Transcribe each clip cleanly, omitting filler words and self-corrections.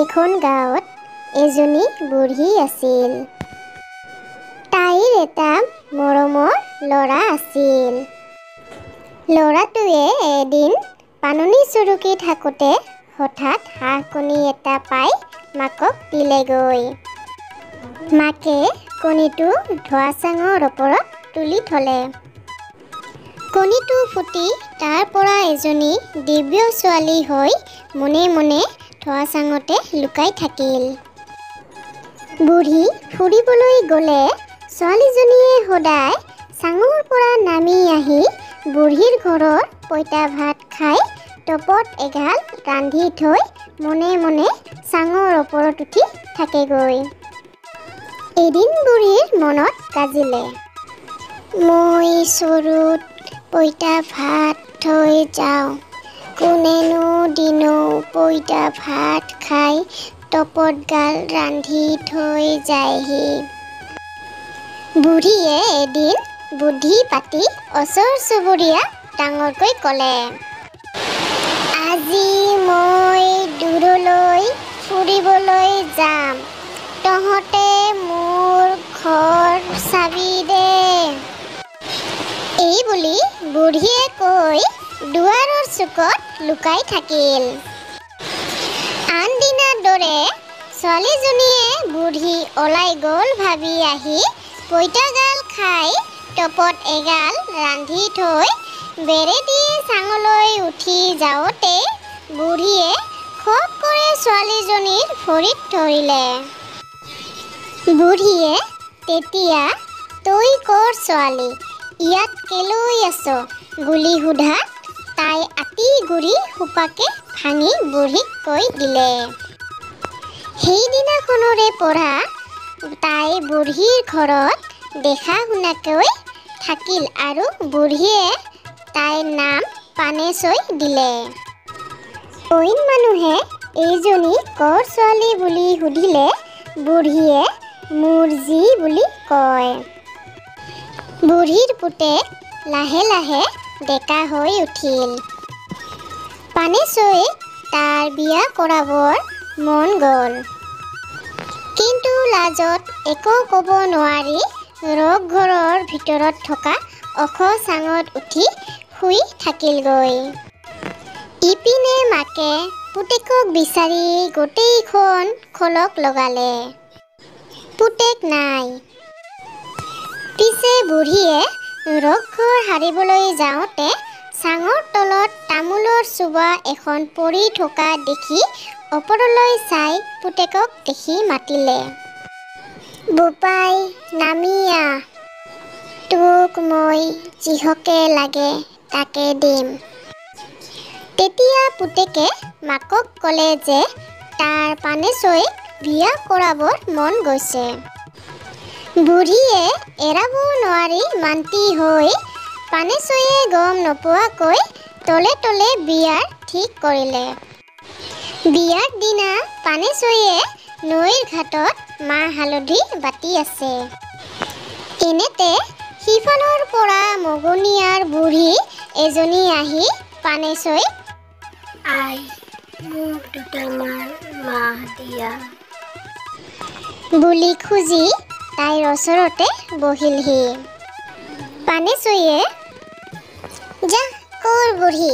এখন গাঁৱত এজনী বুঢ়ী আছিল। তাইৰ এটা মৰমৰ ল'ৰা আছিল। ল'ৰাটোৱে এদিন পাননি চৰুকি থাকোঁতে হঠাৎ হাঁহ কণী এটা পাই মাকক দিলেগৈ। মাকে কণীটো ধোৱা চাঙৰ ওপৰত তুলি থলে। কণীটো ফুটি তাৰ পৰা এজনী দিব্য ছোৱালী হৈ মনে মনে ধোৱা চাঙতে লুকাই থাকিল। বুঢ়ী ফুৰিবলৈ গ'লে ছোৱালীজনীয়ে সদায় চাঙৰ পৰা নামি আহি বুঢ়ীৰ ঘৰৰ পঁইতা ভাত খাই টপত এগাল ৰান্ধি থৈ মনে মনে চাঙৰ ওপৰত উঠি থাকেগৈ। এদিন বুঢ়ীৰ মনত গাজিলে, মই চৰুত পঁইতা ভাত থৈ যাওঁ, কোনেনো দিনো পঁইতা ভাত খাই টপত গাল ৰান্ধি থৈ যায়হি। বুঢ়ীয়ে এদিন বুদ্ধি পাতি ওচৰ চুবুৰীয়া ডাঙৰকৈ ক'লে, আজি মই দূৰলৈ ফুৰিবলৈ যাম, তহঁতে মোৰ ঘৰ চাবি দে। এই বুলি বুঢ়ীয়ে কৈ দুৱাৰৰ চুকত লুকাই থাকিল। আনদিনাৰ দৰে ছোৱালীজনীয়ে বুঢ়ী ওলাই গ'ল ভাবি আহি পঁইতাগাল খাই টপত এগাল ৰান্ধি থৈ বেৰেদি চাঙলৈ উঠি যাওঁতে বুঢ়ীয়ে খপ কৰে ছোৱালীজনীৰ ভৰিত ধৰিলে। বুঢ়ীয়ে তেতিয়া তই কৰ ছোৱালী, ইয়াত কেলৈ আছ বুলি সোধাত তাই আতি গুৰি সোপাকে ভাঙি বুঢ়ীক কৈ দিলে। সেইদিনাখনৰে পৰা তাই বুঢ়ীৰ ঘৰত দেখা শুনাকৈ থাকিল আৰু বুঢ়ীয়ে তাইৰ নাম পানেচৈ দিলে। অইন মানুহে এইজনী কৰ ছোৱালী বুলি সুধিলে বুঢ়ীয়ে মোৰ যি বুলি কয়। বুঢ়ীৰ পুতেক লাহে লাহে ডেকা হৈ উঠিল। পানেচৈক তাৰ বিয়া কৰাবৰ মন গ'ল, কিন্তু লাজত একো ক'ব নোৱাৰি ৰঘৰৰ ভিতৰত থকা ওখ চাঙত উঠি শুই থাকিলগৈ। ইপিনে মাকে পুতেকক বিচাৰি গোটেইখন খলক লগালে, পুতেক নাই। পিছে বুঢ়ীয়ে ৰঘৰ সাৰিবলৈ যাওঁতে চাঙৰ তলত তামোলৰ চোবা এখন পৰি থকা দেখি ওপৰলৈ চাই পুতেকক দেখি মাতিলে, বোপাই নামি আহ, তোক মই যিহকে লাগে তাকে দিম। তেতিয়া পুতেকে মাকক ক'লে যে তাৰ পানেচৈক বিয়া কৰাবৰ মন গৈছে। বুঢ়ীয়ে এৰাব নোৱাৰি মান্তি হৈ পানেচৈয়ে গম নোপোৱাকৈ তলে তলে বিয়াৰ ঠিক কৰিলে। বিয়াৰ দিনা পানেচৈয়ে নৈৰ ঘাটত মাহ হালধি বাটি আছে। এনেতে সিফালৰ পৰা মগনীয়াৰ বুঢ়ী এজনী আহি পানেচৈক, আই মোক দুটামান মাহ দিয়া বুলি খুজি তাইৰ ওচৰতে বহিলহি। পানেচৈয়ে, যা কৰ বুঢ়ী,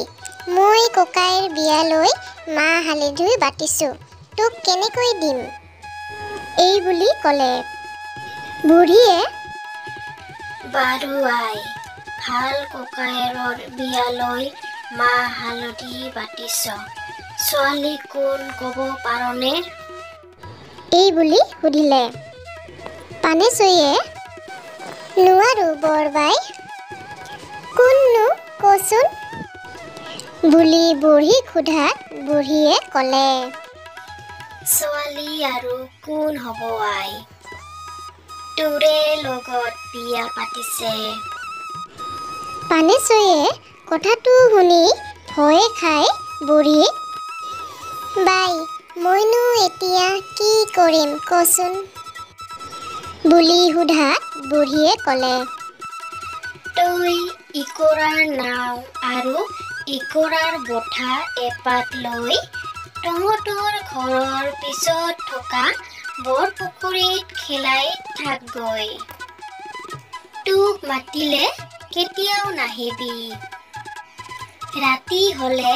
মই ককাইৰ বিয়ালৈ মাহ হালধি বাটিছোঁ, তোক কেনেকৈ দিম, এই বুলি ক'লে। বুঢ়ীয়ে, বাৰু আই, ভাল ককায়েৰৰ বিয়ালৈ মাহ হালধি বাটিছ, ছোৱালী কোন ক'ব পাৰনে? এই বুলি সুধিলে। পানেচৈয়ে, নোৱাৰো বৰবাই, কোননো কচোন বুলি বুঢ়ীক সোধাত বুঢ়ীয়ে ক'লে, ছোৱালী আৰু কোন হ'ব আই, তোৰে লগত বিয়া পাতিছে। পানেচৈয়ে কথাটো শুনি ভয়ে খাই বুঢ়ীক, বাই মইনো এতিয়া কি কৰিম কচোন বুলি সোধাত বুঢ়ীয়ে ক'লে, তই ইকৰাৰ নাও আৰু ইকৰাৰ বঠা এপাত লৈ তহঁতৰ ঘৰৰ পিছত থকা বৰপুখুৰীত খেলাই থাকগৈ। তোক মাতিলে কেতিয়াও নাহিবি। ৰাতি হলে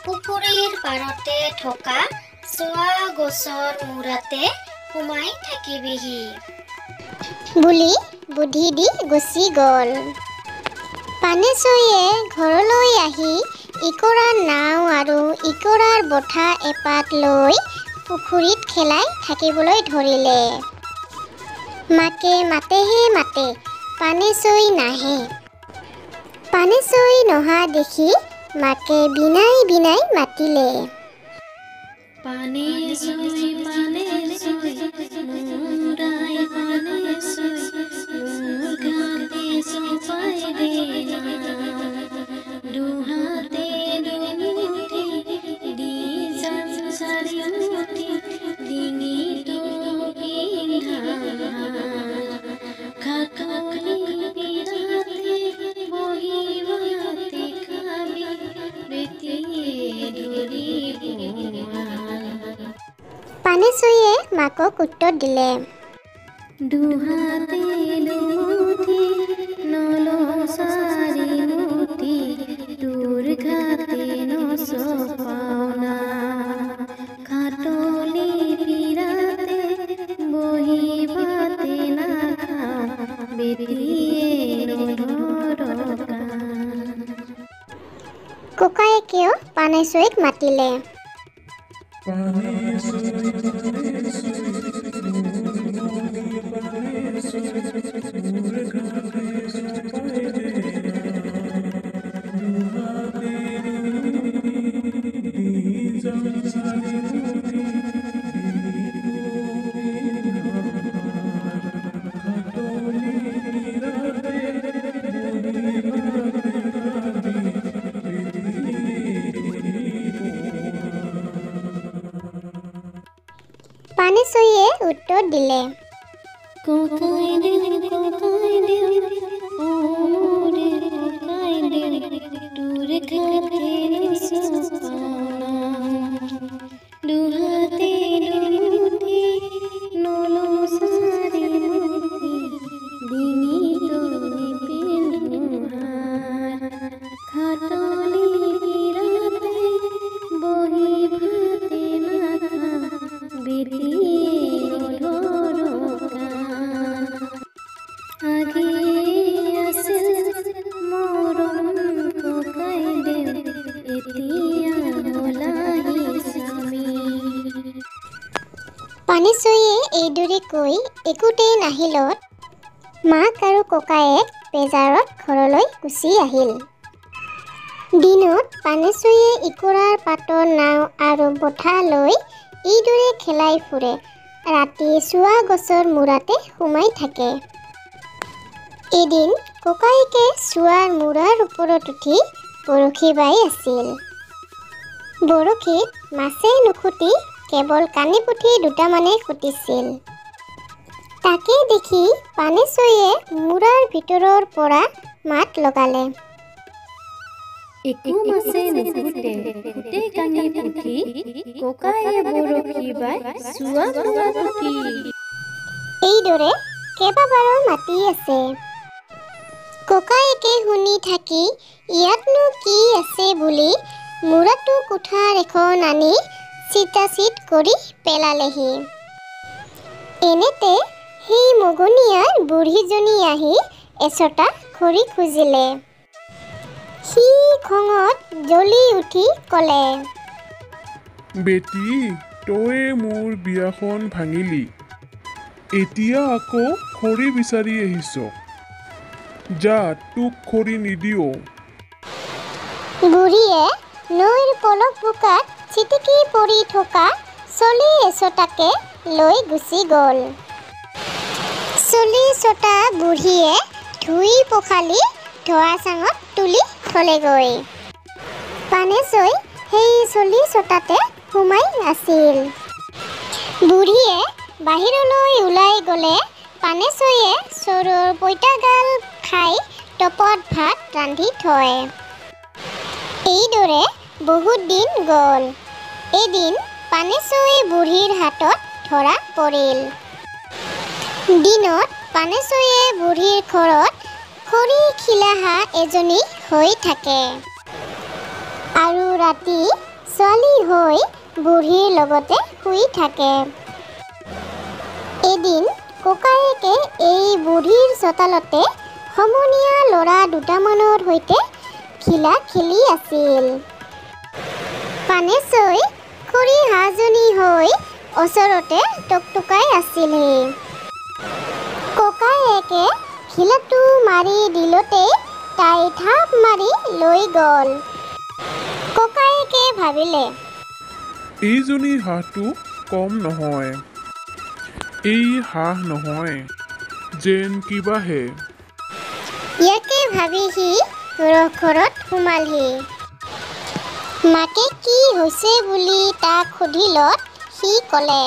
পুখুৰীৰ পাৰতে থকা চোৱা গছৰ মূৰাতে সোমাই থাকিবিহি বুলি বুদ্ধি দি গুচি গ'ল। পানেচৈয়ে ঘৰলৈ আহি ইকৰাৰ নাও আৰু ইকৰাৰ বঠা এপাত লৈ পুখুৰীত খেলাই থাকিবলৈ ধৰিলে। মাকে মাতেহে মাতে, পানেচৈ নাহে। পানেচৈ নহা দেখি মাকে বিনাই বিনাই মাতিলে। পানেচৈ পানেচৈ মোৰাই পানেচৈ মোৰ গাতে চপাই দে না দুহাতে দুমুঠি দি যাম চাৰিমুঠি ডিঙিটো পিন্ধা খাকনি বিৰাতে বহিবাতে খাবি বেটিয়ে ধৰি পানেচৈয়ে মাকক উত্তৰ দিলে। দুহাতে দুমুঠি নলো চাৰিমুঠি তোৰ ঘাতে নচপাওনা খাটলি বিৰাতে বহিবাতে নাখাওঁ বেটিয়ে নধৰকা। ককায়েকেও পানেচৈক মাতিলে। পানেচৈয়ে উত্তৰ দিলে। ককাই দেউ ও মোৰে ককাই দেউ তোৰ ঘাতে নচপাওনা দুহাতে দুমুঠি নলো চাৰিমুঠি ডিঙিটো নিপিন্ধো হাত খাটলি বিৰাতে বহি ভাতে নাখাওঁ বেটিয়ে নধৰকা। আগে আছিল মৰম ককাই দেউ এতিয়া হলাহি স্বামী। পানেচৈয়ে এইদৰে কৈ একোতেই নাহিলত মাক আৰু ককায়েক বেজাৰত ঘৰলৈ গুচি আহিল। দিনত পানেচৈয়ে ইকৰাৰ পাতৰ নাও আৰু বঠা লৈ এইদৰে খেলাই ফুৰে। ৰাতি চোৱা গছৰ মূৰাতে সোমাই থাকে। এদিন ককায়েকে চোৱাৰ মূৰাৰ ওপৰত উঠি বৰশী বাই আছিল। বৰশীত মাছে নুখুটি কেৱল কানি পুঠি দুটামানে খুটিছিল। তাকে দেখি পানেচৈয়ে মূৰাৰ ভিতৰৰ পৰা মাত লগালে। একো মাছে নুখুটে ফুটে কানি পুঠি ককায়ে বৰশী বাই চোৱা মূৰাটো কি। এইদৰে কেইবাবাৰো মাতি আছে। ককায়েকে শুনি থাকি ইয়াতনো কি আছে বুলি মূৰাটো কুঠাৰ এখন আনি চিতাচিত কৰি পেলালেহি। এনেতে সেই মগনীয়াৰ বুঢ়ীজনী আহি এচটা খৰি খুজিলে। সি খঙত জ্বলি উঠি ক'লে, বেটি, তই মোৰ বিয়াখন ভাঙিলি, এতিয়া আকৌ খৰি বিচাৰি আহিছ। যা, তোক খৰি নিদিওঁ। বুঢ়ীয়ে নৈৰ পলস বোকাত ছিটিকি পৰি থকা চলি এচটাকে লৈ গুচি গ'ল। চলি চটা বুঢ়ীয়ে ধুই পখালি ধোৱা চাঙত তুলি থলেগৈ। পানেচৈ সেই চলি চটাতে সোমাই আছিল। বুঢ়ীয়ে বাহিৰলৈ ওলাই গ'লে পানেচৈয়ে চৰুৰ পঁইতাগাল খাই টপত ভাত ৰান্ধি থয়। এইদৰে বহুত দিন গ'ল। এদিন পানেশৈ বুঢ়ীৰ হাতত ধৰা পৰিল। দিনত পানেশৈয়ে বুঢ়ীৰ ঘৰত খৰি খিলাহা এজনী হৈ থাকে আৰু ৰাতি ছোৱালী হৈ বুঢ়ীৰ লগতে শুই থাকে। এদিন ককায়েকে এই বুঢ়ীৰ চোতালতে সমনীয়া ল'ৰা দুটামানৰ সৈতে খিলা খেলি আছিল। পানেশৈ খৰি হাজনী হৈ ওচৰতে টকটকাই আছিলহি। ককায়েকে খিলাটো মাৰি দিলতেই তাই থাপ মাৰি লৈ গ'ল। ককায়েকে ভাবিলে, এইজনী হাঁহটো কম নহয়, এই হাঁহ নহয়, যেন কিবাহে। ইয়াকে ভাবি সি ঘৰত সোমালহি। মাকে কি হৈছে বুলি তাক সুধিলত সি ক'লে,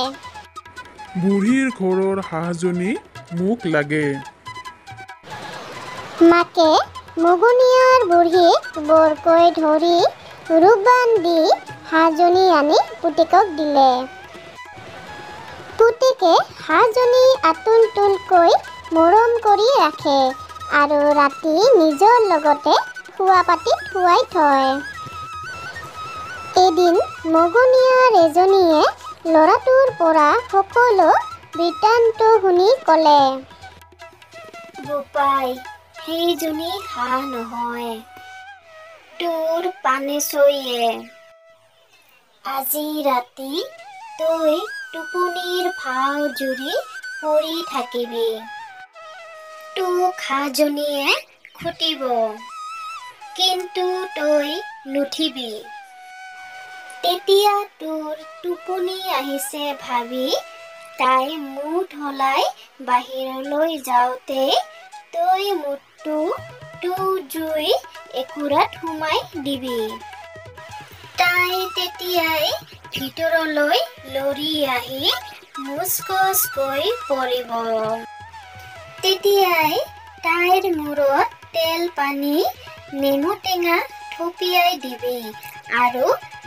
বুঢ়ীৰ ঘৰৰ হাঁহজনী মোক লাগে। মাকে মগনীয়াৰ বুঢ়ীক বৰকৈ ধৰি ৰূপবান দি হাঁহজনী আনি পুতেকক দিলে। পুতেকে হাঁহজনী আতুল তুলকৈ মৰম কৰি ৰাখে আৰু ৰাতি নিজৰ লগতে শোৱাপাটিত শুৱাই থয়। এদিন মগনীয়াৰ এজনীয়ে ল'ৰাটোৰ পৰা সকলো বৃত্তান্ত শুনি ক'লে, বোপাই, সেইজনী হাঁহ নহয়, তোৰ পানেশৈয়ে। আজি ৰাতি তই টোপনিৰ ভাও জুৰি পৰি থাকিবি। তোক হাঁহজনীয়ে খুটিব, কিন্তু তই নুঠিবি। তেতিয়া তোৰ টোপনি আহিছে ভাবি তাই মুঠ হলাই বাহিৰলৈ যাওঁতে তই মুঠটো জুই একুৰাত সুমাই দিবি। তাই তেতিয়াই ভিতৰলৈ লৰি আহি মুচকচকৈ পৰিব। তেতিয়াই তাইৰ মূৰত তেল পানী নেমু টেঙা থপিয়াই দিবি আৰু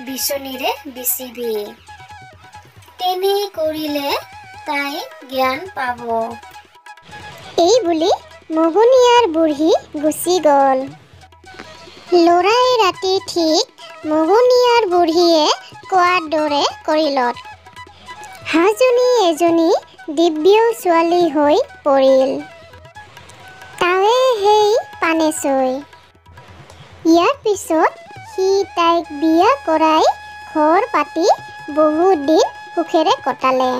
বিচনীৰে বিচিবি। তেনে কৰিলে তাই জ্ঞান পাব। এই বুলি মগনীয়াৰ বুঢ়ী গুচি গ'ল। ল'ৰাই ৰাতি ঠিক মগনীয়াৰ বুঢ়ীয়ে কোৱাৰ দৰে কৰিলত। হাঁহজনী এজনী দিব্য ছোৱালী হৈ পৰিল। তাৱে সেই পানেশৈ। ইয়াৰ পিছত সি তাইক বিয়া কৰাই ঘৰ পাতি বহুত দিন সুখেৰে কটালে।